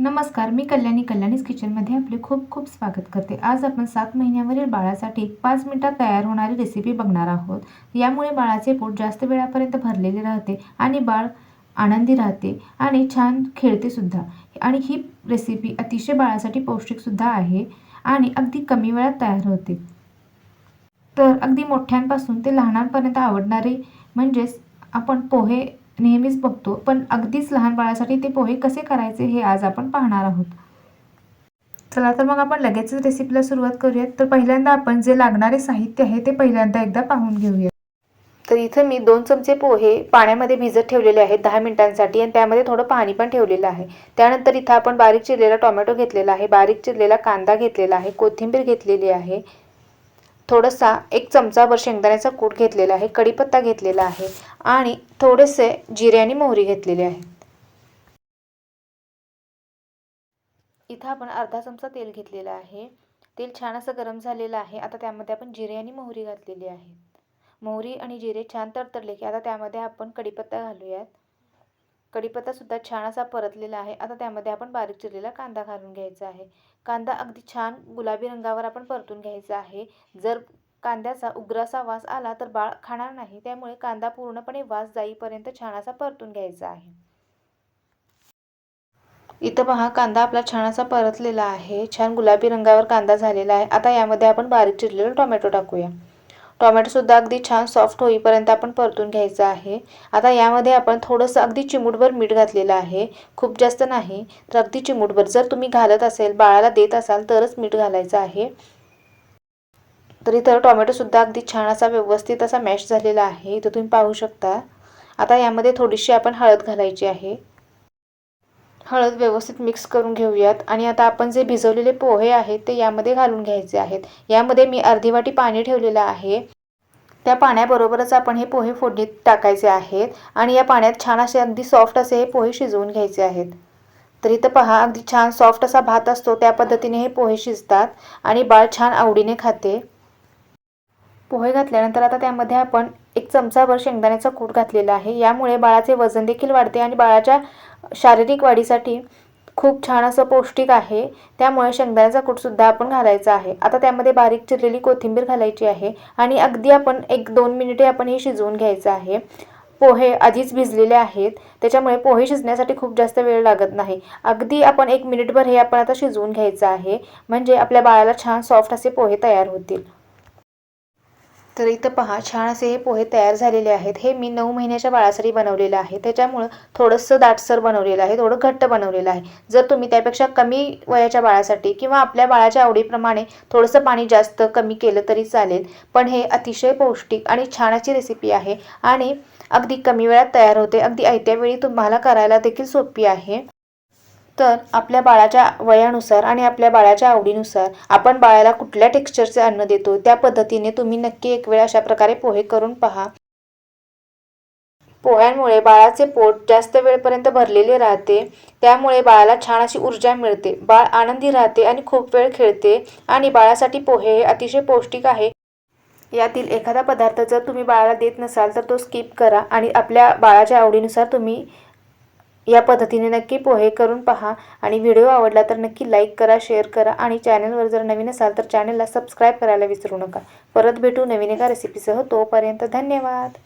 नमस्कार, मी कल्याणीज किचनमध्ये आपले खूप खूप स्वागत करते। आज आपण 7 महिन्यावरील बाळासाठी 5 मिनिटात तयार होणारी रेसिपी बघणार आहोत। यामुळे बाळाचे पोट जास्त वेळापर्यंत भरलेले राहते आणि बाळ आनंदी राहते आणि छान खेळते सुद्धा। आणि ही रेसिपी अतिशय बाळासाठी पौष्टिक सुद्धा आहे आणि अगदी कमी वेळात तयार होते। तर अगदी मोठ्यांपासून ते लहानांपर्यंत आवडणारे म्हणजेच आपण पोहे नेहमीच बघतो, पण अगदीच लहान बाळासाठी ते पोहे कसे करायचे हे आज आपण पाहणार आहोत। चला तर मग आपण लगेचच रेसिपीला सुरुवात करूयात। तर पहिल्यांदा आपण जे लागणारे साहित्य आहे ते पहिल्यांदा एकदा पाहून घेऊया। तर इथे मी 2 चमचे पोहे पाण्यामध्ये भिजत ठेवलेले आहेत 10 मिनिटांसाठी आणि त्यामध्ये थोडं पाणी पण ठेवलेलं आहे। त्यानंतर इथे आपण बारीक चिरलेला टोमॅटो घेतलेला आहे, बारीक चिरलेला कांदा घेतलेला आहे, कोथिंबीर घेतलेली आहे, थोडासा 1 चमचाभर शेंगदाण्याचा कूट घेतलेला आहे, कढीपत्ता घेतलेला आहे आणि थोडेसे जिरे आणि मोहरी घेतलेले आहे। इथं आपण अर्धा चमचा तेल घेतलेला आहे। तेल छान असं गरम झालेलं आहे। आता त्यामध्ये आपण जिरे आणि मोहरी घातलेली आहे। मोहरी आणि जिरे छान तडतडले की आता त्यामध्ये आपण कढीपत्ता घालूयात। कढीपत्ता सुद्धा छान असा परतलेला आहे। आता त्यामध्ये आपण बारीक चिरलेला कांदा घालून घ्यायचा आहे। कांदा अगदी छान गुलाबी रंगावर आपण परतून घ्यायचा आहे। जर कांद्याचा उग्रासा वास आला तर बाळ खाणार नाही, त्यामुळे कांदा पूर्णपणे वास जाईपर्यंत छान असा परतून घ्यायचा आहे। इथं पहा, कांदा आपला छान असा परतलेला आहे, छान गुलाबी रंगावर कांदा झालेला आहे। आता यामध्ये आपण बारीक चिरलेला टोमॅटो टाकूया। टोमॅटो सुद्धा अगदी छान सॉफ्ट होईपर्यंत आपण परतून घ्यायचा आहे। आता यामध्ये आपण थोडंसं अगदी चिमूटभर मीठ घातलेलं आहे, खूप जास्त नाही, तर अगदी चिमूटभर। जर तुम्ही घालत असेल, बाळाला देत असाल तरच मीठ घालायचं आहे। तर इथं टोमॅटो सुद्धा अगदी छान असा व्यवस्थित असा मॅश झालेला आहे, इथं तुम्ही पाहू शकता। आता यामध्ये थोडीशी आपण हळद घालायची आहे। हळद व्यवस्थित मिक्स करून घेऊयात आणि आता आपण जे भिजवलेले पोहे आहेत ते यामध्ये घालून घ्यायचे आहेत। यामध्ये मी अर्धी वाटी पाणी ठेवलेलं आहे। त्या पाण्याबरोबरच आपण हे पोहे फोडणीत टाकायचे आहेत आणि या पाण्यात छान असे अगदी सॉफ्ट असे हे पोहे शिजवून घ्यायचे आहेत। तर इथं पहा, अगदी छान सॉफ्ट असा भात असतो त्या पद्धतीने हे पोहे शिजतात आणि बाळ छान आवडीने खाते। पोहे घातल्यानंतर आता त्यामध्ये आपण 1 चमचाभर शेंगदाण्याचा कूट घातलेला आहे। यामुळे बाळाचे वजन देखील वाढते आणि बाळाच्या शारीरिक वाढीसाठी खूप छान असं पौष्टिक आहे, त्यामुळे शेंगदाण्याचा कूट सुद्धा आपण घालायचा आहे। आता त्यामध्ये बारीक चिरलेली कोथिंबीर घालायची आहे आणि अगदी आपण 1-2 मिनिटे आपण हे शिजवून घ्यायचं आहे। पोहे आधीच भिजलेले आहेत, त्याच्यामुळे पोहे शिजण्यासाठी खूप जास्त वेळ लागत नाही। अगदी आपण 1 मिनिटभर हे आपण आता शिजवून घ्यायचं आहे, म्हणजे आपल्या बाळाला छान सॉफ्ट असे पोहे तयार होतील। तर इथं पहा, छान असे हे पोहे तयार झालेले आहेत। हे मी 9 महिन्याच्या बाळासाठी बनवलेलं आहे, त्याच्यामुळे थोडंसं दाटसर बनवलेलं आहे, थोडं घट्ट बनवलेलं आहे। जर तुम्ही त्यापेक्षा कमी वयाच्या बाळासाठी किंवा आपल्या बाळाच्या आवडीप्रमाणे थोडंसं पाणी जास्त कमी केलं तरी चालेल, पण हे अतिशय पौष्टिक आणि छान अशी रेसिपी आहे आणि अगदी कमी वेळात तयार होते। अगदी आयत्या वेळी तुम्हाला करायला देखील सोपी आहे। तर आपल्या बाळाच्या वयानुसार आणि आपल्या बाळाच्या आवडीनुसार आपण बाळाला कुठल्या टेक्स्चरचे अन्न देतो त्या पद्धतीने तुम्ही नक्की एक वेळ अशा प्रकारे पोहे करून पहा। पोह्यांमुळे बाळाचे पोट जास्त वेळपर्यंत भरलेले राहते, त्यामुळे बाळाला छान अशी ऊर्जा मिळते, बाळ आनंदी राहते आणि खूप वेळ खेळते आणि बाळासाठी पोहे हे अतिशय पौष्टिक आहे। यातील एखादा पदार्थ जर तुम्ही बाळाला देत नसाल तर तो स्किप करा आणि आपल्या बाळाच्या आवडीनुसार तुम्ही या पद्धतीने नक्की पोहे करून पहा। आणि व्हिडिओ आवडला तर नक्की लाईक करा, शेअर करा आणि चॅनलवर जर नवीन असाल तर चॅनलला सबस्क्राईब करायला विसरू नका। परत भेटू नवीन एका रेसिपीसह, तोपर्यंत धन्यवाद।